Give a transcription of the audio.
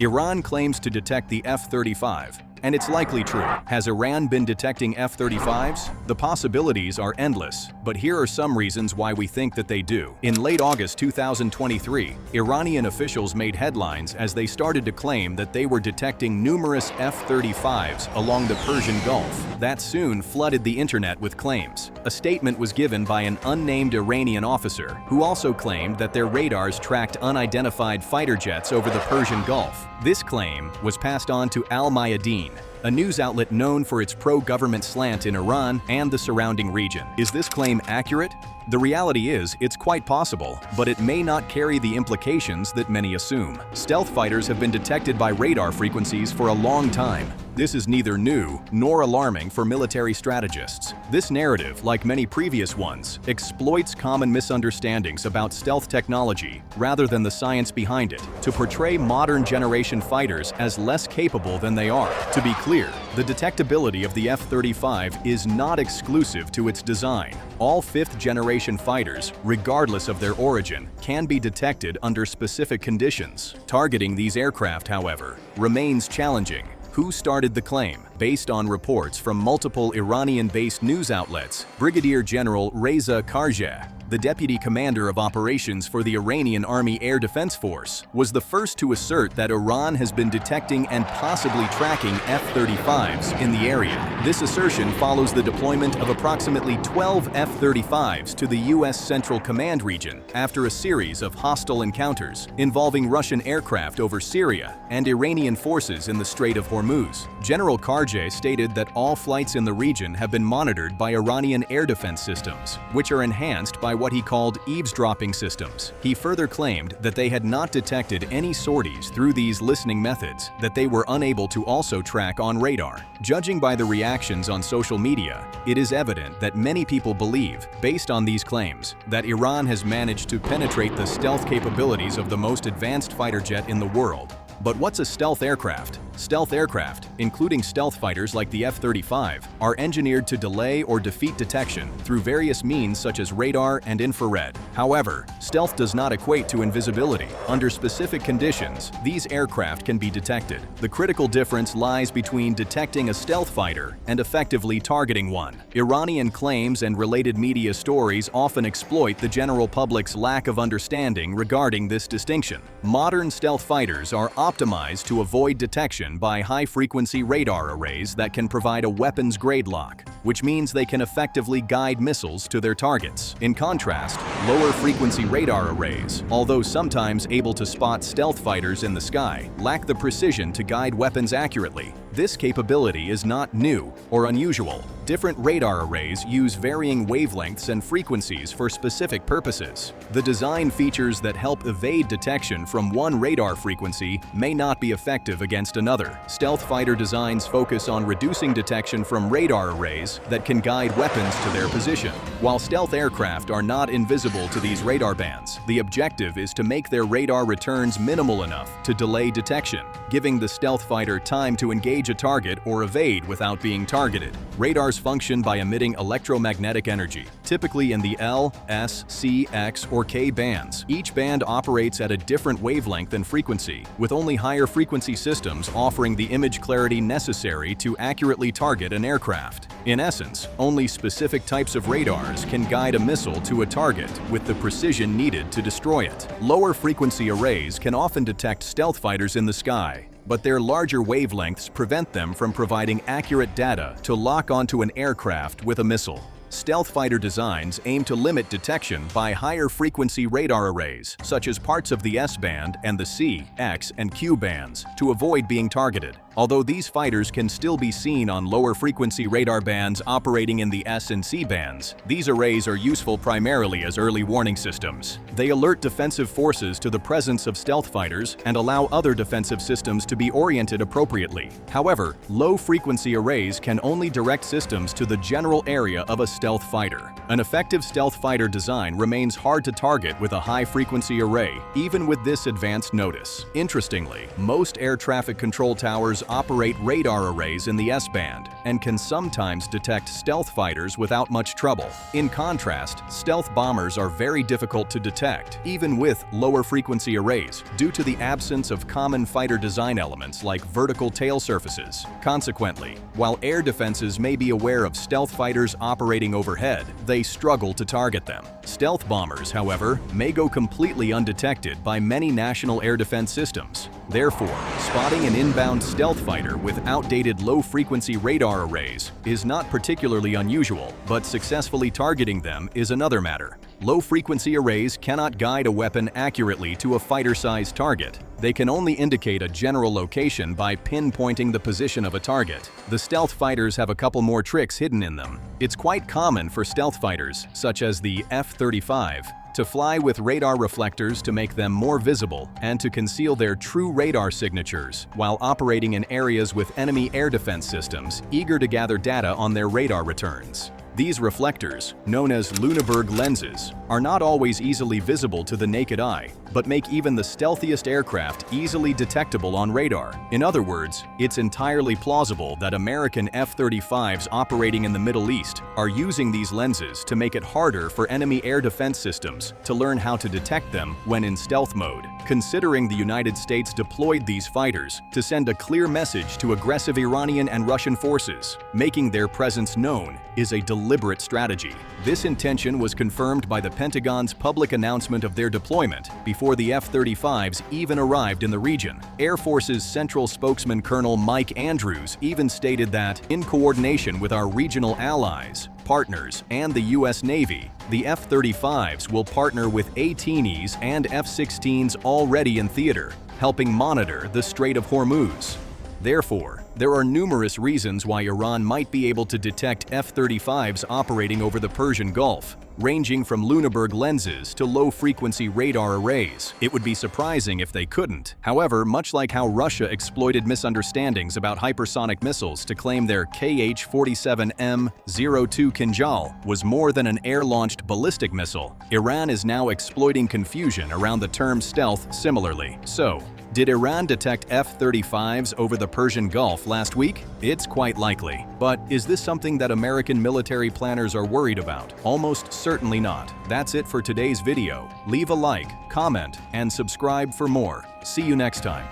Iran claims to detect the F-35, and it's likely true. Has Iran been detecting F-35s? The possibilities are endless, but here are some reasons why we think that they do. In late August 2023, Iranian officials made headlines as they started to claim that they were detecting numerous F-35s along the Persian Gulf. That soon flooded the internet with claims. A statement was given by an unnamed Iranian officer, who also claimed that their radars tracked unidentified fighter jets over the Persian Gulf. This claim was passed on to Al-Mayadeen, a news outlet known for its pro-government slant in Iran and the surrounding region. Is this claim accurate? The reality is, it's quite possible, but it may not carry the implications that many assume. Stealth fighters have been detected by radar frequencies for a long time. This is neither new nor alarming for military strategists. This narrative, like many previous ones, exploits common misunderstandings about stealth technology rather than the science behind it, to portray modern generation fighters as less capable than they are. To be clear, the detectability of the F-35 is not exclusive to its design. All fifth-generation fighters, regardless of their origin, can be detected under specific conditions. Targeting these aircraft, however, remains challenging. Who started the claim? Based on reports from multiple Iranian-based news outlets, Brigadier General Reza Karjeh, the deputy commander of operations for the Iranian Army Air Defense Force, was the first to assert that Iran has been detecting and possibly tracking F-35s in the area. This assertion follows the deployment of approximately 12 F-35s to the U.S. Central Command region after a series of hostile encounters involving Russian aircraft over Syria and Iranian forces in the Strait of Hormuz. General Karjeh stated that all flights in the region have been monitored by Iranian air defense systems, which are enhanced by what he called eavesdropping systems. He further claimed that they had not detected any sorties through these listening methods that they were unable to also track on radar. Judging by the reactions on social media, it is evident that many people believe, based on these claims, that Iran has managed to penetrate the stealth capabilities of the most advanced fighter jet in the world. But what's a stealth aircraft? Stealth aircraft, including stealth fighters like the F-35, are engineered to delay or defeat detection through various means such as radar and infrared. However, stealth does not equate to invisibility. Under specific conditions, these aircraft can be detected. The critical difference lies between detecting a stealth fighter and effectively targeting one. Iranian claims and related media stories often exploit the general public's lack of understanding regarding this distinction. Modern stealth fighters are optimized to avoid detection by high-frequency radar arrays that can provide a weapons-grade lock, which means they can effectively guide missiles to their targets. In contrast, lower-frequency radar arrays, although sometimes able to spot stealth fighters in the sky, lack the precision to guide weapons accurately. This capability is not new or unusual. Different radar arrays use varying wavelengths and frequencies for specific purposes. The design features that help evade detection from one radar frequency may not be effective against another. Stealth fighter designs focus on reducing detection from radar arrays that can guide weapons to their position. While stealth aircraft are not invisible to these radar bands, the objective is to make their radar returns minimal enough to delay detection, giving the stealth fighter time to engage a target or evade without being targeted. Radars function by emitting electromagnetic energy, typically in the L, S, C, X, or K bands. Each band operates at a different wavelength and frequency, with only higher frequency systems offering the image clarity necessary to accurately target an aircraft. In essence, only specific types of radars can guide a missile to a target with the precision needed to destroy it. Lower frequency arrays can often detect stealth fighters in the sky, but their larger wavelengths prevent them from providing accurate data to lock onto an aircraft with a missile. Stealth fighter designs aim to limit detection by higher frequency radar arrays, such as parts of the S-band and the C, X, and Q bands, to avoid being targeted. Although these fighters can still be seen on lower frequency radar bands operating in the S and C bands, these arrays are useful primarily as early warning systems. They alert defensive forces to the presence of stealth fighters and allow other defensive systems to be oriented appropriately. However, low frequency arrays can only direct systems to the general area of a stealth fighter. An effective stealth fighter design remains hard to target with a high frequency array, even with this advanced notice. Interestingly, most air traffic control towers operate radar arrays in the S-band and can sometimes detect stealth fighters without much trouble. In contrast, stealth bombers are very difficult to detect, even with lower frequency arrays, due to the absence of common fighter design elements like vertical tail surfaces. Consequently, while air defenses may be aware of stealth fighters operating overhead, they struggle to target them. Stealth bombers, however, may go completely undetected by many national air defense systems. Therefore, spotting an inbound stealth fighter with outdated low-frequency radar arrays is not particularly unusual, but successfully targeting them is another matter. Low-frequency arrays cannot guide a weapon accurately to a fighter-sized target. They can only indicate a general location by pinpointing the position of a target. The stealth fighters have a couple more tricks hidden in them. It's quite common for stealth fighters, such as the F-35, to fly with radar reflectors to make them more visible and to conceal their true radar signatures while operating in areas with enemy air defense systems eager to gather data on their radar returns. These reflectors, known as Luneburg lenses, are not always easily visible to the naked eye, but make even the stealthiest aircraft easily detectable on radar. In other words, it's entirely plausible that American F-35s operating in the Middle East are using these lenses to make it harder for enemy air defense systems to learn how to detect them when in stealth mode. Considering the United States deployed these fighters to send a clear message to aggressive Iranian and Russian forces, making their presence known is a deliberate strategy. This intention was confirmed by the Pentagon's public announcement of their deployment before the F-35s even arrived in the region. Air Force's Central Spokesman Colonel Mike Andrews even stated that, in coordination with our regional allies, partners, and the U.S. Navy, the F-35s will partner with A-10Es and F-16s already in theater, helping monitor the Strait of Hormuz. Therefore, there are numerous reasons why Iran might be able to detect F-35s operating over the Persian Gulf, ranging from Luneburg lenses to low-frequency radar arrays. It would be surprising if they couldn't. However, much like how Russia exploited misunderstandings about hypersonic missiles to claim their Kh-47M02 Kinjal was more than an air-launched ballistic missile, Iran is now exploiting confusion around the term stealth similarly. So, did Iran detect F-35s over the Persian Gulf last week? It's quite likely. But is this something that American military planners are worried about? Almost certainly not. That's it for today's video. Leave a like, comment, and subscribe for more. See you next time.